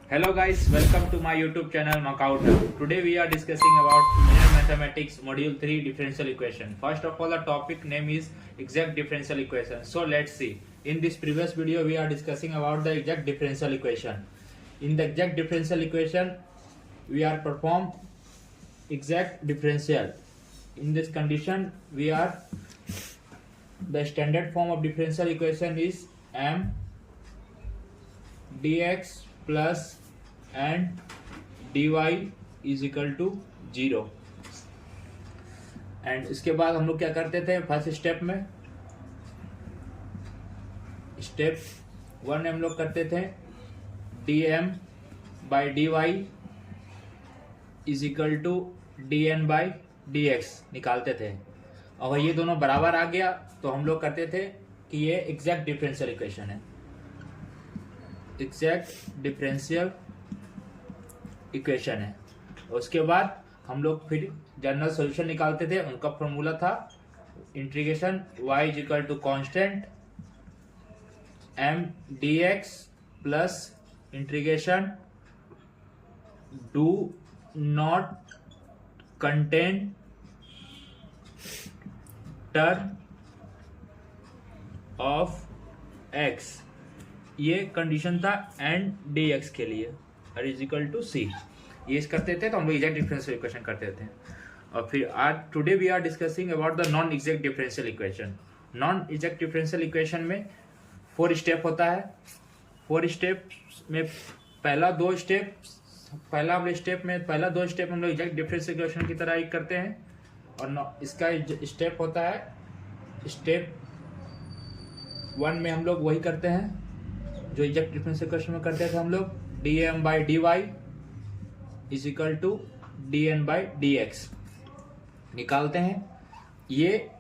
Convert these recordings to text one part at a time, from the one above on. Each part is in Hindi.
Hello guys, welcome to my YouTube channel Makauta. Today we are discussing about linear mathematics module 3 differential equation. First of all, the topic name is exact differential equation. So let's see. In this previous video we are discussing about the exact differential equation. In the exact differential equation we are perform exact differential. In this condition the standard form of differential equation is m dx plus and dy is equal to 0। And इसके बाद हम लोग क्या करते थे फर्स्ट स्टेप में, स्टेप 1 में हम लोग करते थे dm by dy is equal to dn by dx निकालते थे। अगर ये दोनों बराबर आ गया तो हम लोग करते थे कि ये एग्जैक्ट डिफरेंशियल इक्वेशन है, एग्जैक्ट डिफरेंशियल इक्वेशन है। उसके बाद हम लोग फिर जनरल सॉल्यूशन निकालते थे। उनका फॉर्मूला था integration y is equal to constant m dx plus integration do not contain term of x। ये कंडीशन था एंड डी एक्स के लिए और इज इक्वल टू सी। ये करते थे तो हम लोग एग्जैक्ट डिफरेंशियल इक्वेशन करते थे। और फिर आज today we are discussing about the non exact differential equation. Non exact differential equation में 4 स्टेप होता है। 4 स्टेप में पहला दो स्टेप हम लोग एग्जैक्ट डिफरेंशियल इक्वेशन की तरह ही करते हैं। और इसका स्टेप होता है स्टेप 1 में हम लोग वही करते हैं जो एग्जैक्ट डिफरेंशियल इक्वेशन में करते थे हम लोग, dm by dy is equal to dn by dx निकालते हैं। ये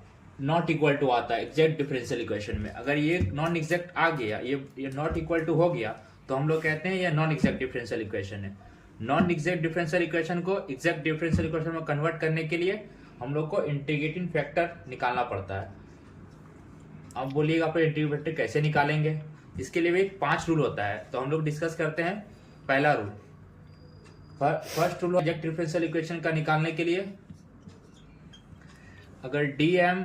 नॉट इक्वल टू आता है एग्जैक्ट डिफरेंशियल इक्वेशन में। अगर ये नॉन एग्जैक्ट आ गया, ये नॉट इक्वल टू हो गया तो हम लोग कहते हैं ये नॉन एग्जैक्ट डिफरेंशियल इक्वेशन है। नॉन एग्जैक्ट डिफरेंशियल इक्वेशन को एग्जैक्ट डिफरेंशियल इक्वेशन में कन्वर्ट करने के लिए हम लोग को इंटीग्रेटिंग फैक्टर निकालना पड़ता है। अब बोलिएगा आप इंटीग्रेटिंग फैक्टर कैसे निकालेंगे? इसके लिए भी 5 रूल होता है, तो हम लोग डिस्कस करते हैं। पहला rule, first rule exact differential equation का निकालने के लिए, अगर dm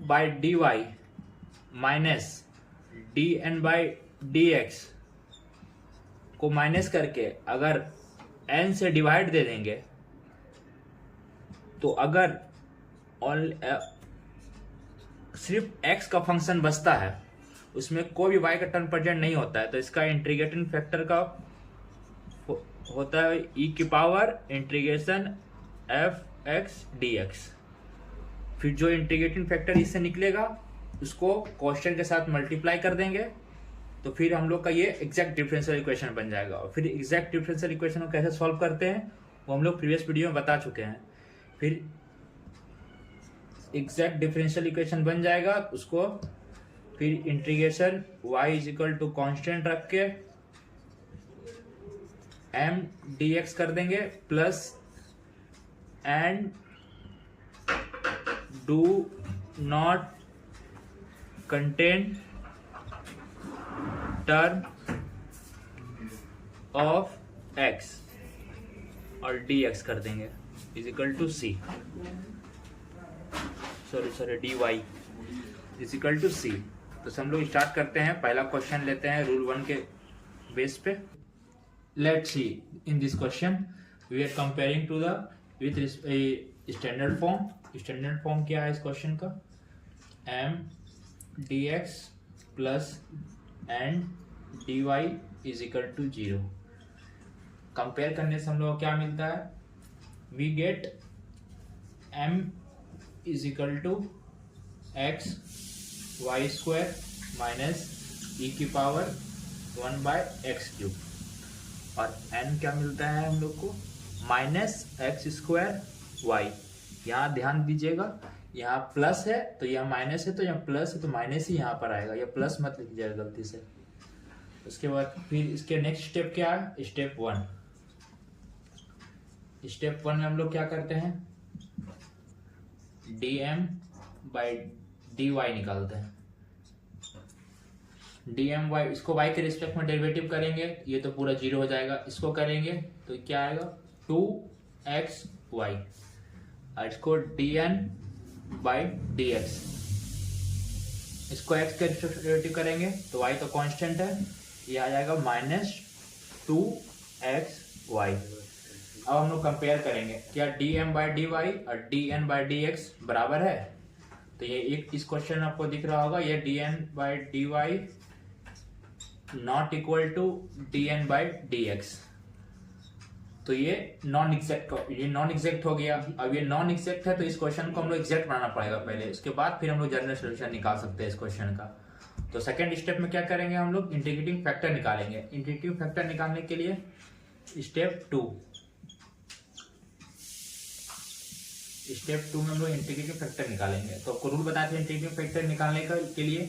by dy minus dn by dx को माइनस करके अगर n से डिवाइड दे देंगे तो अगर सिर्फ x का फंक्शन बचता है, उसमें कोई भी y का टर्म प्रेजेंट नहीं होता है, तो इसका इंटीग्रेटिंग फैक्टर का होता है e की power integration f x dx। फिर जो इंटीग्रेटिंग फैक्टर इससे निकलेगा उसको कांस्टेंट के साथ मल्टीप्लाई कर देंगे, तो फिर हम लोग का ये एग्जैक्ट डिफरेंशियल इक्वेशन बन जाएगा। और फिर एग्जैक्ट डिफरेंशियल इक्वेशन को कैसे सॉल्व करते हैं वो हम लोग प्रीवियस वीडियो में बता चुके हैं। फिर एग्जैक्ट डिफरेंशियल इक्वेशन बन जाएगा, उसको फिर integration y is equal to constant रख के m dx कर देंगे plus and do not contain term of x और dx कर देंगे is equal to c, sorry dy is equal to c। तो हम लोग स्टार्ट करते हैं। पहला क्वेश्चन लेते हैं रूल 1 के बेस पे। Let's see, in this question we are comparing to the with standard form. Standard form क्या है इस क्वेश्चन का? m dx plus and dy is equal to 0। Compare करने से हम लोग को क्या मिलता है? We get m is equal to x y square minus e की पावर 1 बाय एक्स क्यूब, और n क्या मिलता है हम लोग को? Minus x square Y. यहाँ ध्यान दीजिएगा, यहाँ प्लस है तो यहाँ माइनस है, तो यहाँ प्लस है तो माइनस ही यहाँ पर आएगा, यह प्लस मत लिखिएगा गलती से। उसके बाद फिर इसके नेक्स्ट स्टेप क्या है? स्टेप 1। स्टेप 1 में हम लोग क्या करते हैं? dm बाई dy निकालते हैं। dmy, इसको y के रिस्पेक्ट में डेरिवेटिव करेंगे, ये तो पूरा 0 हो जाएगा। इसको करेंगे तो क्या आएगा 2xy, और इसको dn/dx, इसको x के डेरिवेटिव करेंगे तो y तो कांस्टेंट है, ये आ जाएगा -2xy। अब हम लोग कंपेयर करेंगे क्या dm/dy और dn/dx बराबर है। तो ये एक इस क्वेश्चन में आपको दिख रहा होगा, ये dn/dy not equal to dn/dx, तो ये नॉन एग्जैक्ट हो गया। अब ये नॉन एग्जैक्ट है तो इस क्वेश्चन को हम लोग एग्जैक्ट बनाना पड़ेगा पहले, उसके बाद फिर हम लोग जनरल सोल्यूशन निकाल सकते हैं इस क्वेश्चन का। तो सेकंड स्टेप में क्या करेंगे, हम लोग इंटीग्रेटिंग फैक्टर निकालेंगे। इंटीग्रेटिंग फैक्टर निकालने के लिए स्टेप 2 में हम लोग इंटीग्रेटिंग फैक्टर निकालेंगे। तो आपको रूल बताए थे इंटीग्रेटिंग फैक्टर निकालने के लिए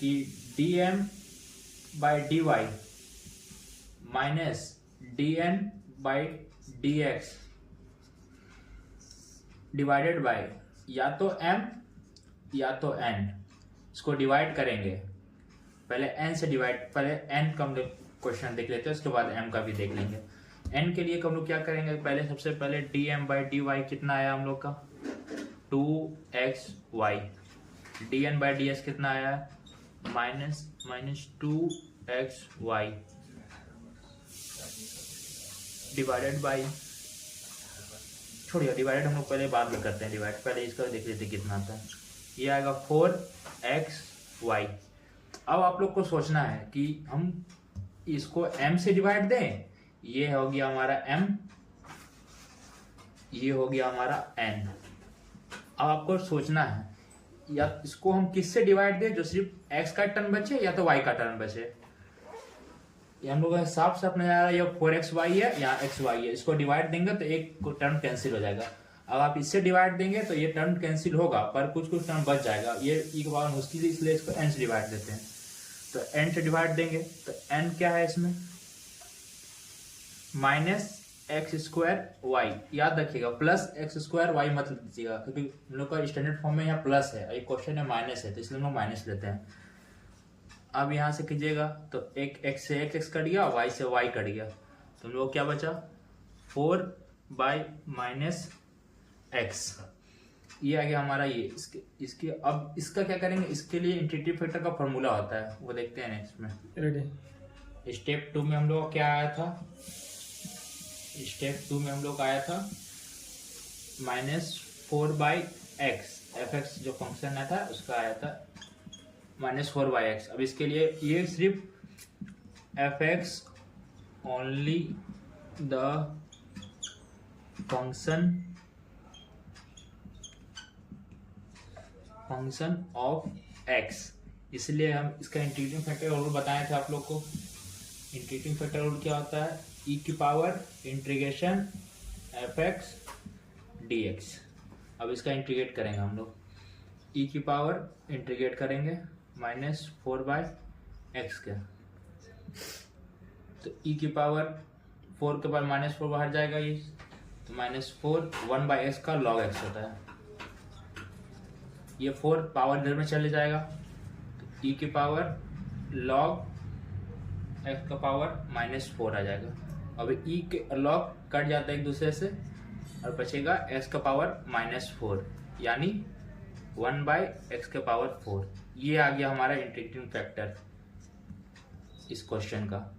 कि dm/dy minus dn/dx divided by या तो m या तो n, इसको डिवाइड करेंगे। पहले n से डिवाइड, पहले n का हम लोग क्वेश्चन देख लेते हैं, उसके बाद m का भी देख लेंगे। n के लिए हम लोग क्या करेंगे, पहले सबसे पहले dm/dy कितना आया हम लोग का 2xy, dn/ds कितना आया -2xy डिवाइडेड बाई, छोड़िए डिवाइडेड हम लोग पहले बाद में करते हैं डिवाइड, पहले इसका देख लेते हैं कितना आता है। ये आएगा 4xy। अब आप लोग को सोचना है कि हम इसको m से डिवाइड दें, ये हो गया हमारा m, ये हो गया हमारा n। अब आपको सोचना है या इसको हम किससे डिवाइड दें जो सिर्फ x का टर्म बचे या तो y का टर्म बचे। ये हम लोग साफ साफ नजर आ रहा है, ये 4xy है, यहाँ xy है, इसको डिवाइड देंगे तो एक टर्म कैंसिल हो जाएगा। अब आप इससे डिवाइड देंगे तो ये टर्म कैंसिल होगा पर कुछ टर्म बच जाएगा, ये एक बार मुश्किल, इसलिए इसको n से डिवाइड देते हैं। तो n से डिवाइड देंगे तो n क्या है इसमें -x²y, याद रखिएगा +x²y मत दीजिएगा क्योंकि हम लोग का स्टैंडर्ड फॉर्म में यहाँ प्लस है, ये क्वेश्चन में माइनस है तो इसलिए हम लोग माइनस लेते हैं। अब यहाँ से कीजिएगा तो एक x से x कट गया, y से y कट गया, तो हम लोग क्या बचा 4/-x, ये आ गया हमारा ये। इसके अब इसका क्या करेंगे, इसके लिए इंटीग्रेटिव फैक्टर का फॉर्मूला होता है, वो देखते हैं नेक्स्ट में। रेडी। स्टेप 2 में हम लोग क्या आया था, स्टेप 2 में हम लोग आया था -4/x, fx जो फंक्शन था उसका आया था -4/x। अब इसके लिए ये सिर्फ fx only the function of x, इसलिए हम इसका इंटीग्रेटिंग फैक्टर रूल बताए थे आप लोग को। इंटीग्रेटिंग फैक्टर रूल क्या होता है, e की पावर इंटीग्रेशन fx dx। अब इसका इंटीग्रेट करेंगे हम लोग, e की पावर इंटीग्रेट करेंगे -4/x के, तो e की पावर 4 के बाद -4 बाहर जाएगा ये, तो -4 1/x का log x होता है, ये 4 पावर इधर में चले जाएगा तो e की पावर log x का पावर -4 आ जाएगा। अब e के log कट जाता है एक दूसरे से और बचेगा x का पावर -4 यानी 1/x के पावर 4। ये आ गया हमारा इंटीग्रेटिंग फैक्टर इस क्वेश्चन का।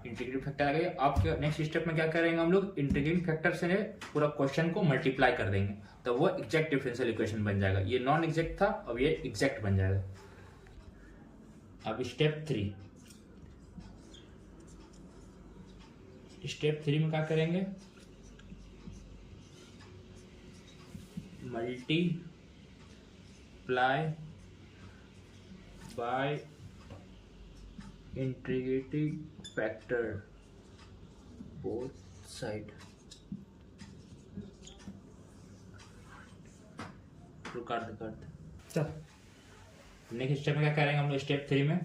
इंटीग्रेटिंग फैक्टर आ गया। अब नेक्स्ट स्टेप में क्या करेंगे हम लोग, इंटीग्रेटिंग फैक्टर से पूरा क्वेश्चन को मल्टीप्लाई कर देंगे तो वो एग्जैक्ट डिफरेंशियल इक्वेशन बन जाएगा। ये नॉन एग्जैक्ट था, अब ये एग्जैक्ट बन जाएगा। अब स्टेप 3 में क्या करेंगे, multiply by integrating factor both side. चल नेक्स्ट स्टेप में क्या करेंगे हम लोग, स्टेप 3 में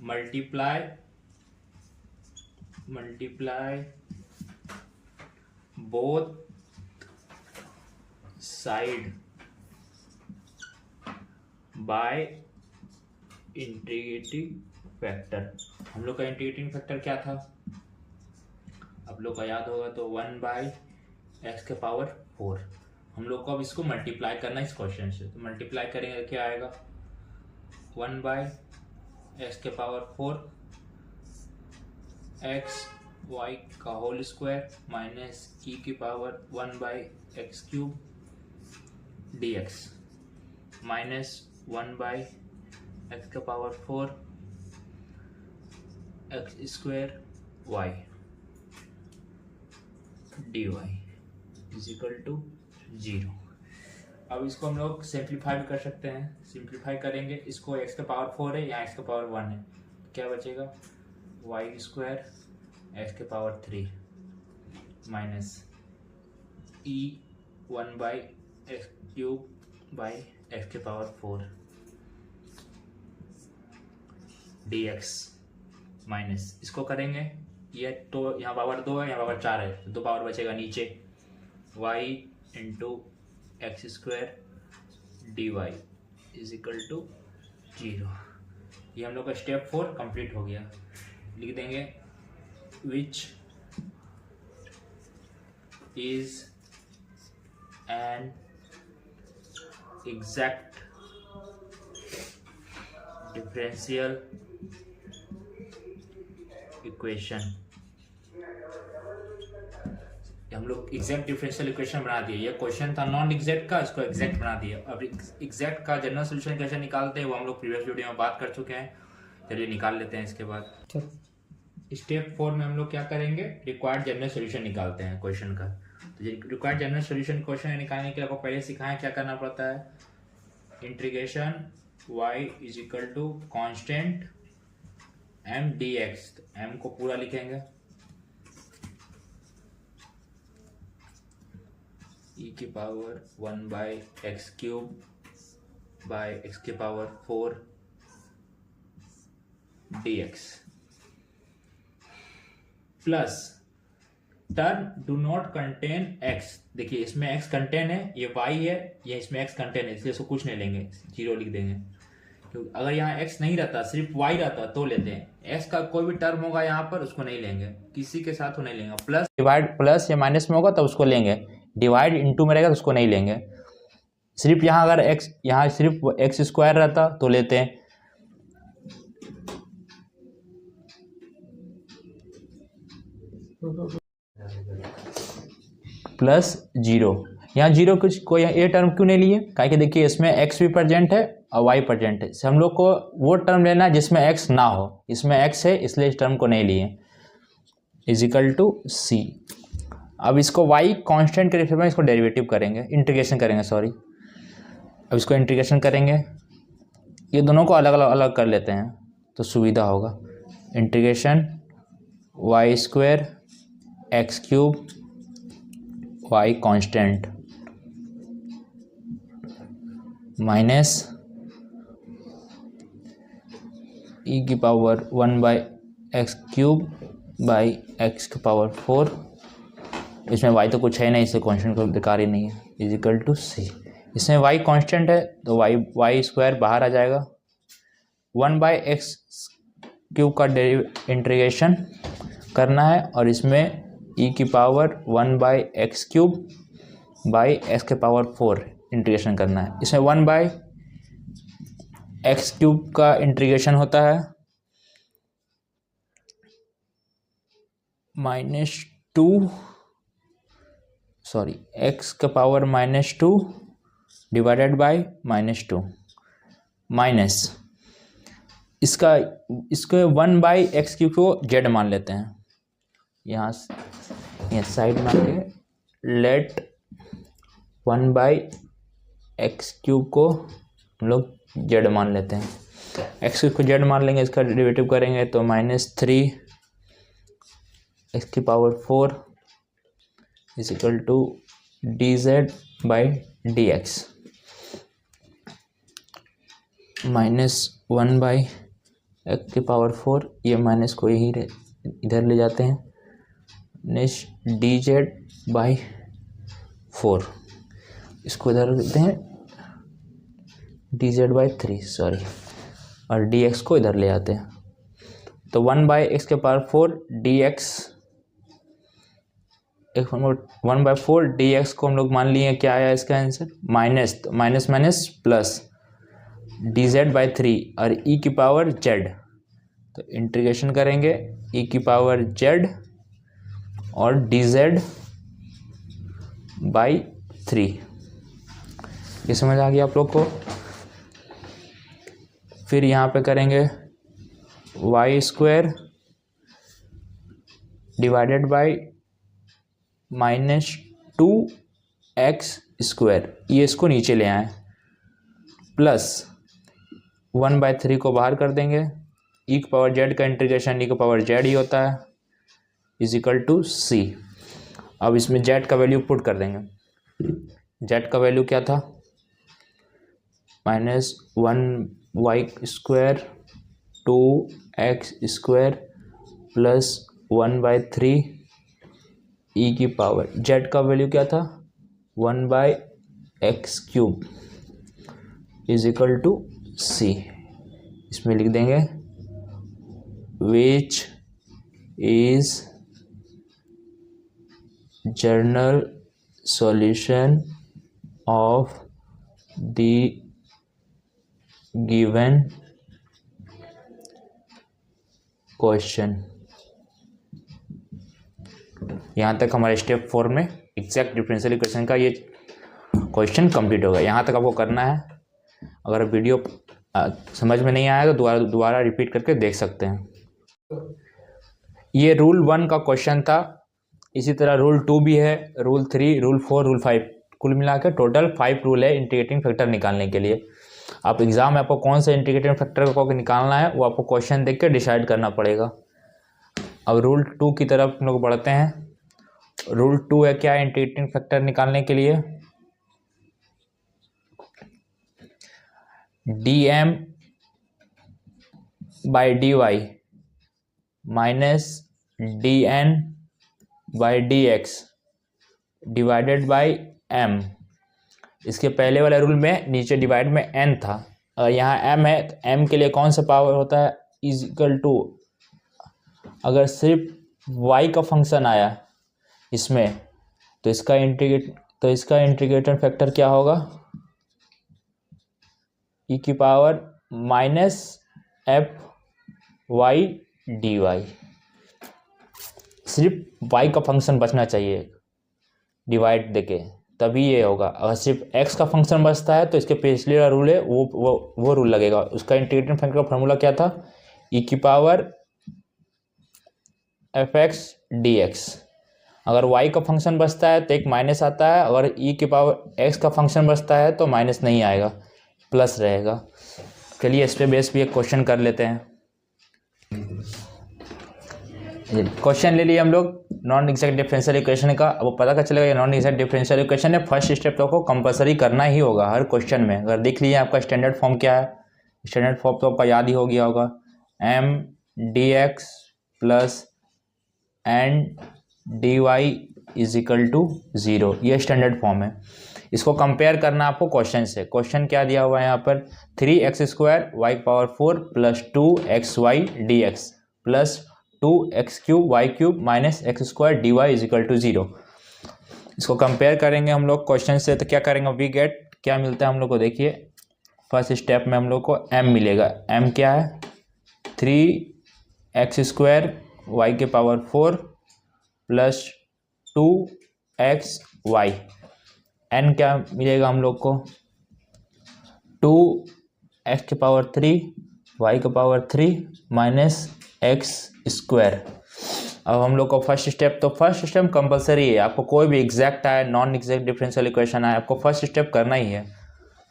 multiply both side by integrating factor, हम लोग का इंटीग्रेटिंग फैक्टर क्या था, आप लोग का याद होगा तो 1/x⁴। हम लोग को अब इसको मल्टीप्लाई करना है इस क्वेश्चन से, तो मल्टीप्लाई करेंगे तो क्या आएगा, 1/x⁴ x y का whole square minus e⁻1/x³ dx minus 1/x⁴ x² y dy is equal to 0। अब इसको हम लोग सिंप्लीफाई भी कर सकते हैं, सिंप्लीफाई करेंगे इसको, x⁴ है या x⁴ है, क्या बचेगा y² x⁴ minus e1/x³ dx minus इसको करेंगे, ये तो यहाँ पावर 2 है, यहाँ पावर 4 है, तो 2 पावर बचेगा नीचे, y × x² dy is equal to 0। ये हम लोग का स्टेप 4 कंप्लीट हो गया। लिख देंगे which is an exact differential equation. हम लोग एग्जैक्ट डिफरेंशियल इक्वेशन बना दिए, ये क्वेश्चन था नॉन एग्जैक्ट का, इसको एग्जैक्ट बना दिया। अब एग्जैक्ट का जनरल सोल्यूशन कैसे निकालते हैं वो हम लोग प्रीवियस वीडियो में बात कर चुके हैं, चलिए निकाल लेते हैं। इसके बाद स्टेप 4 में हम लोग क्या करेंगे, रिक्वायर्ड जनरल सोल्यूशन निकालते हैं क्वेश्चन का। तो रिक्वायर्ड जनरल सोल्यूशन क्वेश्चन निकालने के लिए आपको पहले सिखाएं क्या करना पड़ता है, integration y is equal to constant m dx, m को पूरा लिखेंगे e⁻1/x³ dx plus term do not contain x। देखिए इसमें x कंटेन है, ये y है, ये इसमें x कंटेन है, इसलिए इसको कुछ नहीं लेंगे, 0 लिख देंगे। क्योंकि अगर यहाँ x नहीं रहता, सिर्फ y रहता तो लेते हैं। x का कोई भी टर्म होगा यहाँ पर उसको नहीं लेंगे, किसी के साथ वो नहीं लेंगे। प्लस डिवाइड प्लस या माइनस में होगा तो उसको लेंगे, डिवाइड इनटू में रहेगा तो उसको नहीं लेंगे। सिर्फ यहाँ अगर x, यहाँ सिर्फ x² रहता तो लेते हैं। प्लस 0, यहाँ 0 कुछ कोई ए टर्म क्यों नहीं लिए, काहे कि देखिए इसमें x भी प्रेजेंट है और y प्रेजेंट है, हम लोग को वो टर्म लेना है जिसमें x ना हो, इसमें x है इसलिए इस टर्म को नहीं लिए, इज इक्वल टू c। अब इसको y कांस्टेंट के रिस्पेक्ट में इसको डेरिवेटिव करेंगे, इंटीग्रेशन करेंगे, सॉरी। अब इसको इंटीग्रेशन करेंगे, ये दोनों को अलग अलग कर लेते हैं तो सुविधा होगा। Integration y² x³ y constant minus e⁻1/x³ इसमें y तो कुछ है नहीं, इससे कांस्टेंट को बेकार ही नहीं है, इज इक्वल टू c। इसमें y कांस्टेंट है तो y² बाहर आ जाएगा, 1/x³ का इंटीग्रेशन करना है और इसमें e⁻1/x³ इंटीग्रेशन करना है। इसमें 1/x³ का इंटीग्रेशन होता है -2 डिवाइडेड बाय -2 माइनस इसको 1/x³ को z मान लेते हैं, यहाँ साइड में आके लेट 1/x³ को हम लोग z मान लेते हैं, x³ को z मान लेंगे, इसका डेरिवेटिव करेंगे तो -3x⁴ is equal to dz/dx -1/x⁴, ये माइनस को यही इधर ले जाते हैं, नेक्स्ट dz/4 इसको इधर रख देते हैं dz/3, सॉरी और डी एक्स को इधर ले आते हैं, तो 1/x⁴ dx, 1/4 dx को हम लोग मान लिए क्या आया इसका आंसर, माइनस, तो माइनस माइनस प्लस dz/3 और e⁻z, तो इंटीग्रेशन करेंगे e⁻z और dz/3। ये समझ आ गया आप लोग को। फिर यहाँ पे करेंगे y² डिवाइडेड बाई -2x², ये इसको नीचे ले आए, प्लस 1/3 को बाहर कर देंगे, e⁻z का इंटीग्रेशन e⁻z ही होता है, इज इक्वल टू c। अब इसमें z का वैल्यू पुट कर देंगे, z का वैल्यू क्या था, -1y² 2x² plus 1/3 e⁻, z का वैल्यू क्या था 1/x³ is equal to c। इसमें लिख देंगे which is general solution of the given question. यहाँ तक हमारे स्टेप 4 में एग्जैक्ट डिफरेंशियल इक्वेशन का ये क्वेश्चन कंप्लीट होगा। यहाँ तक आपको करना है। अगर वीडियो समझ में नहीं आया तो दोबारा रिपीट करके देख सकते हैं। ये रूल 1 का क्वेश्चन था। इसी तरह रूल 2 भी है, रूल 3, रूल 4, रूल 5, कुल मिला के टोटल 5 रूल है इंटीग्रेटिंग फैक्टर निकालने के लिए। आप एग्जाम में आपको कौन सा इंटीग्रेटिंग फैक्टर को निकालना है वो आपको क्वेश्चन देख के डिसाइड करना पड़ेगा। अब रूल 2 की तरफ हम लोग बढ़ते हैं। रूल 2 है क्या इंटीग्रेटिंग फैक्टर निकालने के लिए, dm/dy minus dn/dx divided by m। इसके पहले वाले रूल में नीचे डिवाइड में n था, और यहाँ m है तो m के लिए कौन सा पावर होता है, इज इक्वल टू, अगर सिर्फ y का फंक्शन आया इसमें तो इसका इंटीग्रेटर फैक्टर क्या होगा, e⁻⁻fy/dy। सिर्फ y का फंक्शन बचना चाहिए डिवाइड देके, तभी ये होगा। अगर सिर्फ x का फंक्शन बचता है तो इसके पिछले वाला रूल है वो रूल लगेगा। उसका इंटीग्रेटिंग फैक्टर का फार्मूला क्या था, e⁻fx/dx। अगर y का फंक्शन बचता है तो एक माइनस आता है, अगर e⁻x का फंक्शन बचता है तो माइनस नहीं आएगा, प्लस रहेगा। चलिए इस पे बेस भी एक क्वेश्चन कर लेते हैं। क्वेश्चन ले लिए हम लोग नॉन एग्जैक्ट डिफरेंशियल इक्वेशन का। अब पता क्या चलेगा ये नॉन एग्जैक्ट डिफरेंशियल इक्वेशन है। फर्स्ट स्टेप तो आपको कंपलसरी करना ही होगा हर क्वेश्चन में। अगर देख लीजिए आपका स्टैंडर्ड फॉर्म क्या है, स्टैंडर्ड फॉर्म तो आपका याद ही हो गया होगा, m/dx plus n/dy is equal to 0। ये स्टैंडर्ड फॉर्म है। इसको कंपेयर करना आपको क्वेश्चन से। क्वेश्चन क्या दिया हुआ है यहाँ पर, 3x² y⁴ plus 2xy dx plus 2x³ y³ minus x² dy is equal to 0। इसको कंपेयर करेंगे हम लोग क्वेश्चन से, तो क्या करेंगे, वी गेट क्या मिलता है हम लोग को। देखिए फर्स्ट स्टेप में हम लोग को m मिलेगा। m क्या है, 3x² y⁴ plus 2xy। n क्या मिलेगा हम लोग को, 2x⁴ y⁴ माइनस x²। अब हम लोग को फर्स्ट स्टेप कंपलसरी है। आपको कोई भी एग्जैक्ट आए, नॉन एग्जैक्ट डिफरेंशियल इक्वेशन आए, आपको फर्स्ट स्टेप करना ही है,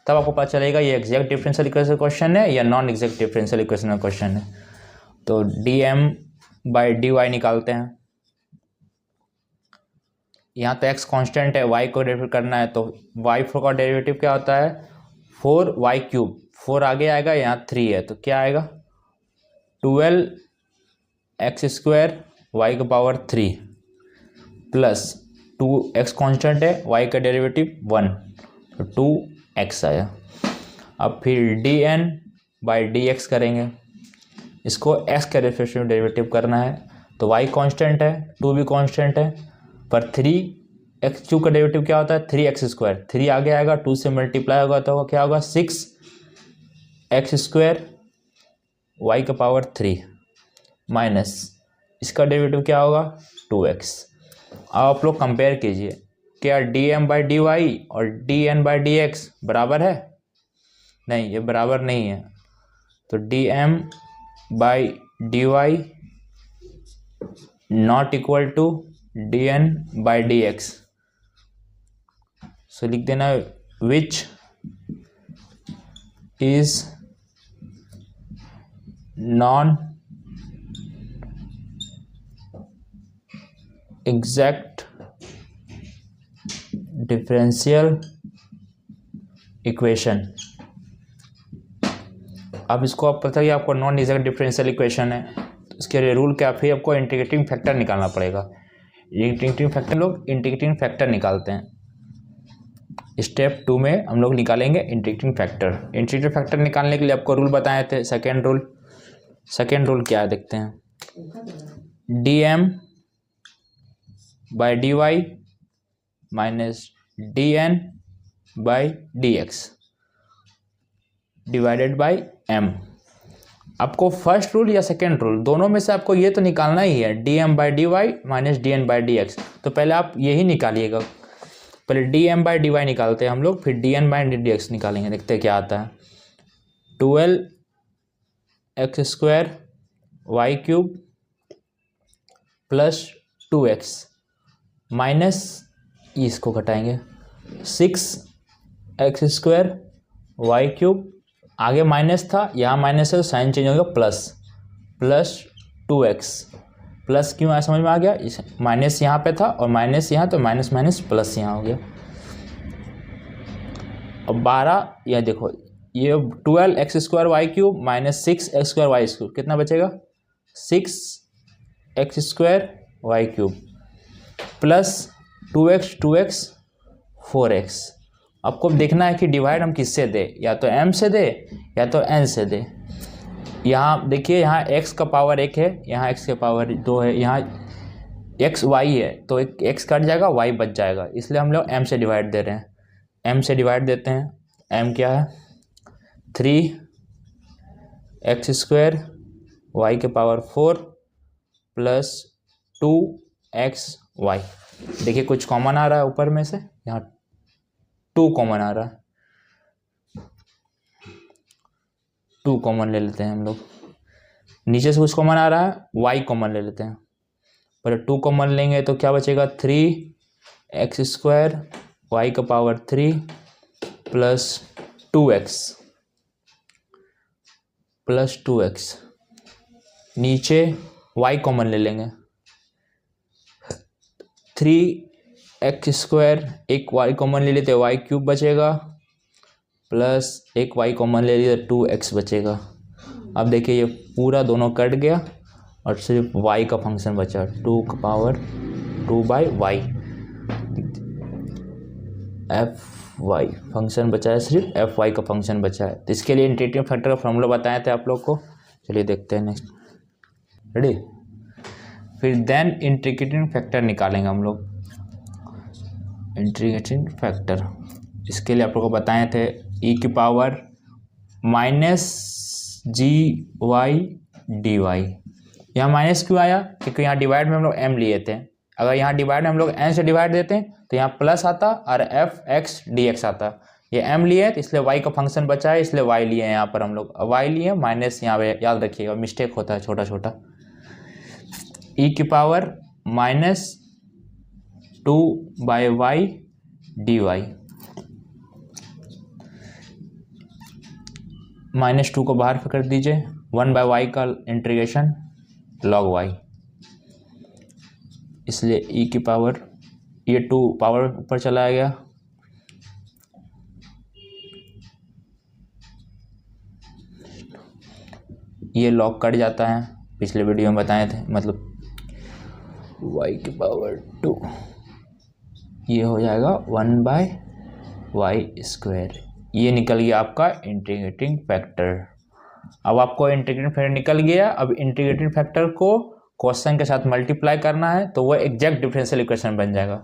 तब आपको पता चलेगा ये एग्जैक्ट डिफरेंशियल इक्वेशन क्वेश्चन है या नॉन एग्जैक्ट डिफरेंशियल इक्वेशन का क्वेश्चन है। तो dm/dy निकालते हैं। यहाँ तो x कांस्टेंट है, y को डेरिवेटिव करना है, तो y4 का डेरिवेटिव क्या होता है, 4y³। 4 आगे आएगा, यहाँ 3 है तो क्या आएगा, 12x² y⁴ plus 2x constant है, y का डेरिवेटिव 1 तो 2x आया। अब फिर बाई डी एक्स करेंगे, इसको एक्स के रेस्पेक्ट में डेरिवेटिव करना है। तो वाई कांस्टेंट है, 2 भी कांस्टेंट है, पर 3x³ का डेरिवेटिव क्या होता है 3x², 3 आगे आएगा, 2 से मल्टीप्लाई होगा तो क्या होगा 6x² y का पावर 3 माइनस इसका डेरिवेटिव क्या होगा 2x। अब आप लोग कंपेयर कीजिए, क्या dm/dy और dn/dx बराबर है? नहीं, ये बराबर नहीं है। तो dm/dy not equal to dn/dx। सो लिख देना which is non exact differential equation. अब इसको आप पता है आपको नॉन एग्जैक्ट डिफरेंशियल इक्वेशन है, तो इसके लिए रूल क्या, फिर आपको इंटीग्रेटिंग फैक्टर निकालना पड़ेगा। इंटीग्रेटिंग फैक्टर लोग इंटीग्रेटिंग फैक्टर निकालते हैं। स्टेप 2 में हम लोग निकालेंगे इंटीग्रेटिंग फैक्टर। इंटीग्रेटिंग फैक्टर निकालने के लिए आपको रूल बताए थे, सेकेंड रूल क्या है देखते हैं। dm/dy minus dn/dx divided by m। आपको फर्स्ट रूल या सेकेंड रूल दोनों में से आपको ये तो निकालना ही है, dm/dy माइनस dn/dx। तो पहले आप यही निकालिएगा, पहले dm/dy निकालते हैं हम लोग, फिर dn/dx निकालेंगे, देखते हैं क्या आता है। 12x² y³ plus 2x minus इसको घटाएंगे 6x² y³, आगे माइनस था, यहाँ माइनस है तो साइन चेंज हो गया प्लस 2x। प्लस क्यों आया समझ में आ गया, इस माइनस यहाँ पे था और माइनस यहाँ, तो माइनस माइनस प्लस यहाँ हो गया। अब 12, यह देखो ये 12x² y³ minus 6x² y³ कितना बचेगा 6x² y³ plus 2x 4x। आपको देखना है कि डिवाइड हम किससे दे, या तो m से दे या तो n से दे। यहाँ देखिए, यहाँ x का पावर 1 है, यहाँ x का पावर 2 है, यहाँ x y है, तो एक x कट जाएगा y बच जाएगा, इसलिए हम लोग m से डिवाइड दे रहे हैं। m से डिवाइड देते हैं, m क्या है 3x² y के पावर 4 प्लस 2xy। देखिए कुछ कॉमन आ रहा है ऊपर में से, यहाँ 2 कॉमन आ रहा है, 2 कॉमन ले लेते हैं हम लोग। नीचे से कुछ कॉमन आ रहा है, y कॉमन ले लेते हैं। पहले 2 कॉमन लेंगे तो क्या बचेगा 3x² y का पावर 3 प्लस 2x नीचे y कॉमन ले लेंगे, 3x², एक y कॉमन ले लेते y³ बचेगा प्लस एक y कॉमन ले लिए 2x बचेगा। अब देखिए ये पूरा दोनों कट गया और सिर्फ y का फंक्शन बचा, 2 का पावर 2/y fy फंक्शन बचा है, सिर्फ fy का फंक्शन बचा है। तो इसके लिए इंटीग्रेटिंग फैक्टर का फॉर्मूला बताए थे आप लोग को। चलिए देखते हैं नेक्स्ट, रेडी। फिर देन इंटीग्रेटिंग फैक्टर निकालेंगे हम लोग, इंटीग्रेटिंग फैक्टर। इसके लिए आप लोग को बताए थे e की पावर -gy/dy। यहाँ माइनस क्यों आया, क्योंकि यहाँ डिवाइड में हम लोग m लिए थे। अगर यहाँ डिवाइड में हम लोग n से डिवाइड देते हैं तो यहाँ प्लस आता और f(x)dx आता। ये m लिए तो इसलिए y का फंक्शन बचा है, इसलिए y लिए यहाँ पर हम लोग y लिए, माइनस यहाँ पे याद रखिएगा, मिस्टेक होता है छोटा छोटा। e की पावर -2/y/dy, -2 को बाहर कर दीजिए, 1/y का इंटीग्रेशन log y, इसलिए e की पावर, ये 2 पावर ऊपर चला गया, ये log कट जाता है, पिछले वीडियो में बताए थे, मतलब y की पावर 2, ये हो जाएगा 1/y²। ये निकल गया आपका इंटीग्रेटिंग फैक्टर। अब आपको इंटीग्रेटिंग फैक्टर निकल गया। अब इंटीग्रेटिंग फैक्टर को क्वेश्चन के साथ मल्टीप्लाई करना है तो वो एग्जैक्ट डिफरेंशियल इक्वेशन बन जाएगा।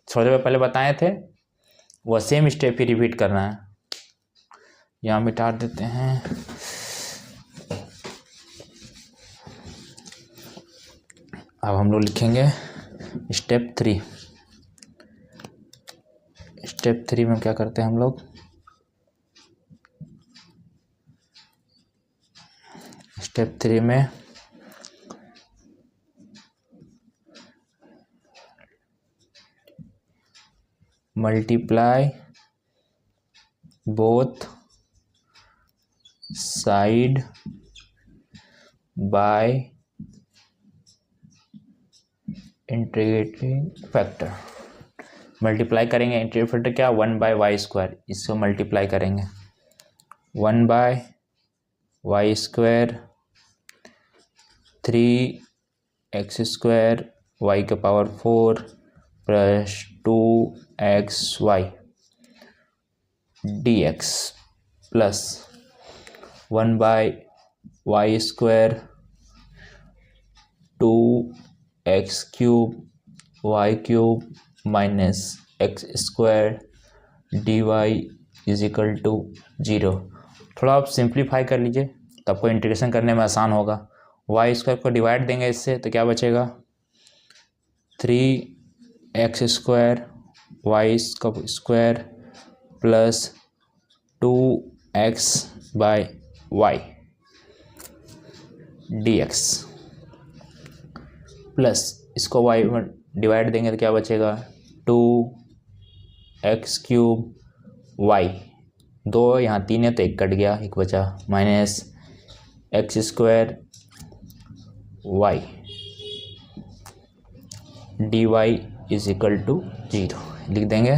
थोड़ी देर पहले बताए थे, वो सेम स्टेप ही रिपीट करना है। यहाँ मिटा देते हैं। अब हम लोग लिखेंगे स्टेप 3। स्टेप 3 में क्या करते हैं हम लोग, स्टेप 3 में multiply both side by integrating factor. Multiply करेंगे इंटीग्रेटिंग फैक्टर क्या, 1/y², इसको मल्टीप्लाई करेंगे 1/y², 3x² y⁴ plus 2xy dx plus 1/y², 2x³ y³ minus x² dy is equal to 0। थोड़ा आप सिंप्लीफाई कर लीजिए तो आपको इंटीग्रेशन करने में आसान होगा। y² को डिवाइड देंगे इससे तो क्या बचेगा, 3x² y² plus 2x/y dx plus इसको y डिवाइड देंगे तो क्या बचेगा, 2x³ y, 2 यहाँ 3 है तो 1 कट गया, 1 बचा, minus x² y dy is equal to 0 लिख देंगे,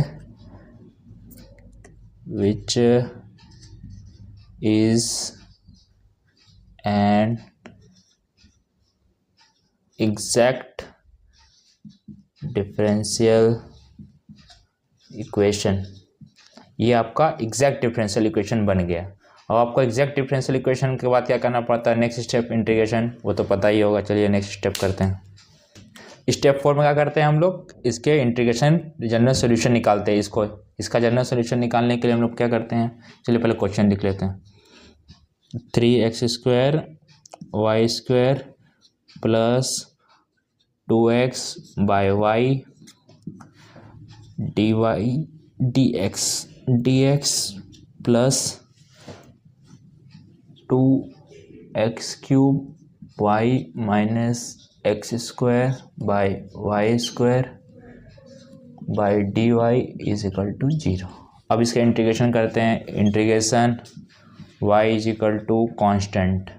which is an exact differential equation. ये आपका एग्जैक्ट डिफरेंशियल इक्वेशन बन गया। अब आपको एग्जैक्ट डिफरेंशियल इक्वेशन के बाद क्या करना पड़ता है, नेक्स्ट स्टेप इंटीग्रेशन, वो तो पता ही होगा। चलिए नेक्स्ट स्टेप करते हैं। स्टेप 4 में क्या करते हैं हम लोग, इसके इंटीग्रेशन जनरल सॉल्यूशन निकालते हैं। इसका जनरल सॉल्यूशन निकालने के लिए हम लोग क्या करते हैं, चलिए पहले क्वेश्चन लिख लेते हैं। 3x² y² plus 2x/y dy dx plus 2x³ y minus x²/y² dy is equal to 0। अब इसका इंटीग्रेशन करते हैं। Integration y is equal to constant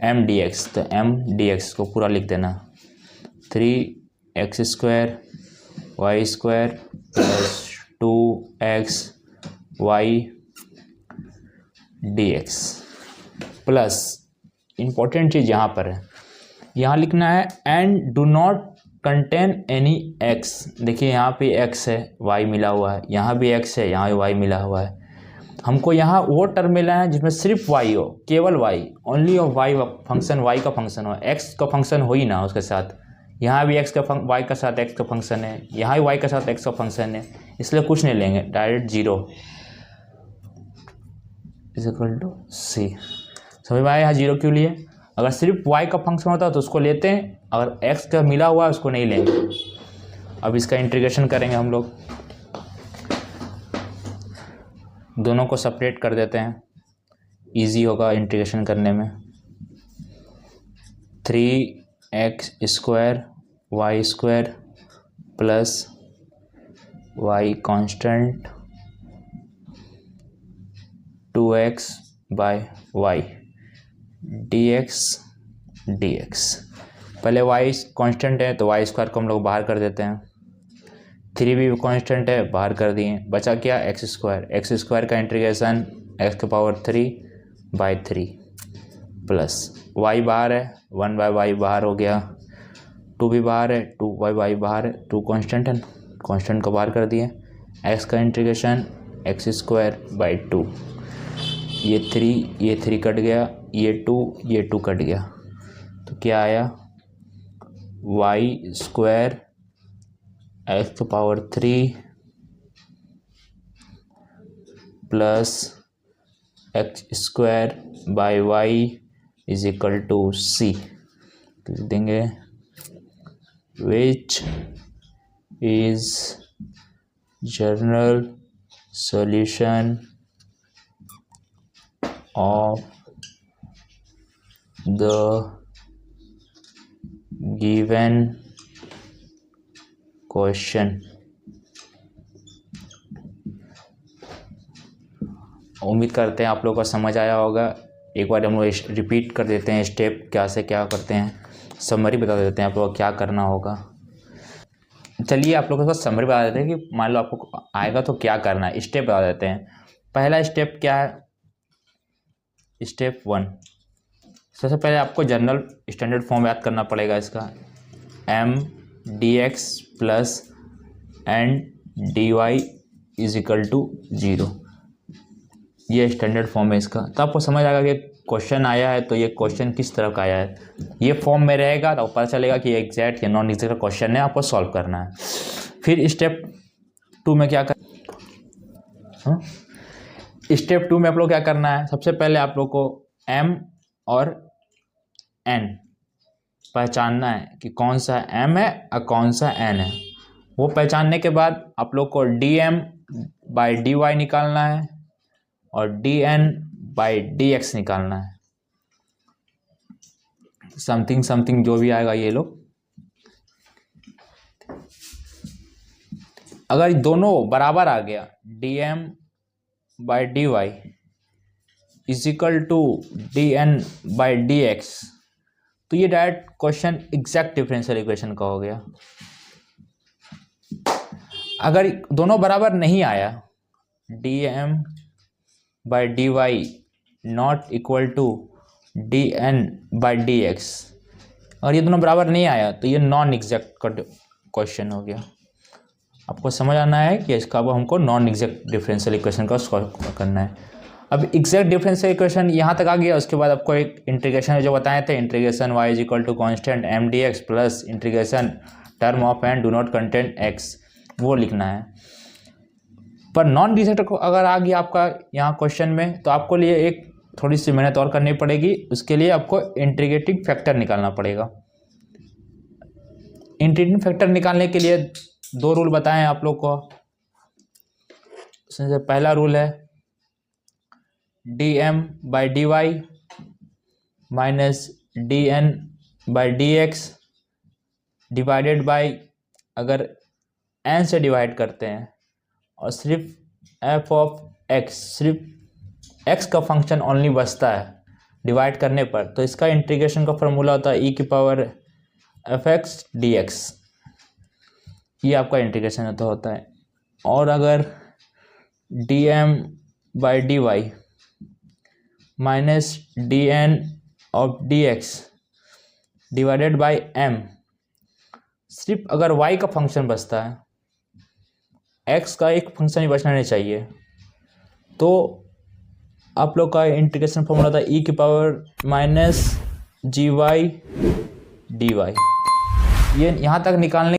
m dx, तो m dx को पूरा लिख देना, 3x² y² plus 2xy dx plus important चीज़ यहाँ पर है, यहाँ लिखना है and do not contain any x। देखिए यहाँ पे x है, y मिला हुआ है, यहाँ भी x है, यहाँ भी y मिला हुआ है। हमको यहाँ वो टर्म मिला है जिसमें सिर्फ y हो, केवल y, only of y function, y का फंक्शन हो, x का फंक्शन हो ही ना उसके साथ। यहाँ भी x का y का साथ x का फंक्शन है, यहाँ भी y का साथ x का फंक्शन है, इसलिए कुछ नहीं लेंगे, direct 0 is equal to c। समझ में आया यहाँ 0 क्यों लिए, अगर सिर्फ y का फंक्शन होता तो उसको लेते हैं, अगर x का मिला हुआ है उसको नहीं लेंगे। अब इसका इंटीग्रेशन करेंगे हम लोग, दोनों को सेपरेट कर देते हैं, इजी होगा इंटीग्रेशन करने में। 3x² y² plus y constant 2x/y dx। पहले y कांस्टेंट है तो y² को हम लोग बाहर कर देते हैं, 3 भी कांस्टेंट है, बाहर कर दिए, बचा क्या x² का इंटीग्रेशन x⁴/3 प्लस y बाहर है, 1/y बाहर हो गया, 2 भी बाहर है, 2/y बाहर है, 2 कांस्टेंट है, कांस्टेंट को बाहर कर दिए, x का इंटीग्रेशन x² 2। ये 3, ये 3 कट गया, ये 2 कट गया, तो क्या आया y square x³ plus x² by y is equal to c। लिख देंगे which is general solution of the given question। उम्मीद करते हैं आप लोगों को समझ आया होगा। एक बार हम लोग रिपीट कर देते हैं, स्टेप क्या से क्या करते हैं, समरी बता देते हैं आप लोगों को क्या करना होगा। चलिए आप लोगों को समरी बता देते हैं कि मान लो आपको आएगा तो क्या करना है, स्टेप बता देते हैं। पहला स्टेप क्या है, स्टेप 1, सबसे पहले आपको जनरल स्टैंडर्ड फॉर्म याद करना पड़ेगा इसका, m/dx plus n/dy is equal to 0। ये स्टैंडर्ड फॉर्म है इसका। तो आपको समझ आएगा कि क्वेश्चन आया है तो ये क्वेश्चन किस तरह का आया है, ये फॉर्म में रहेगा तो पता चलेगा कि एग्जैक्ट या नॉन एग्जैक्ट क्वेश्चन है, आपको सॉल्व करना है। फिर स्टेप 2 में क्या स्टेप 2 में आप लोग क्या करना है, सबसे पहले आप लोग को m और n पहचानना है कि कौन सा m है और कौन सा n है। वो पहचानने के बाद आप लोग को dm/dy निकालना है और dn/dx निकालना है। समथिंग समथिंग जो भी आएगा ये लोग, अगर दोनों बराबर आ गया dm/dy is equal to dn/dx तो ये direct question exact differential equation का हो गया। अगर दोनों बराबर नहीं आया dm/dy not equal to dn/dx, और ये दोनों बराबर नहीं आया तो ये नॉन एग्जैक्ट का क्वेश्चन हो गया। आपको समझ आना है कि इसका अब हमको नॉन एग्जैक्ट डिफरेंशियल इक्वेशन का सॉल्व करना है। अब एग्जैक्ट डिफरेंशियल इक्वेशन यहाँ तक आ गया, उसके बाद आपको एक इंटीग्रेशन जो बताए थे, integration y is equal to constant m/dx plus integration term of n do not contain x, वो लिखना है। पर नॉन एग्जैक्ट अगर आ गया आपका यहाँ क्वेश्चन में तो आपको लिए एक थोड़ी सी मेहनत और करनी पड़ेगी। उसके लिए आपको इंटीग्रेटिंग फैक्टर निकालना पड़ेगा। इंटीग्रेटिंग फैक्टर निकालने के लिए 2 रूल बताएं आप लोग को। उसमें से पहला रूल है dm/dy minus dn/dx divided by, अगर n से डिवाइड करते हैं और सिर्फ f ऑफ x, सिर्फ x का फंक्शन ओनली बचता है डिवाइड करने पर, तो इसका इंटीग्रेशन का फॉर्मूला होता है e⁻fx dx। ये आपका इंटीग्रेशन होता है। और अगर dm/dy minus dn/dx divided by m, सिर्फ अगर y का फंक्शन बचता है, x का एक फंक्शन ही बचना नहीं चाहिए, तो आप लोग का इंटीग्रेशन फॉर्मूला था e⁻−gy dy। ये यहाँ तक निकालने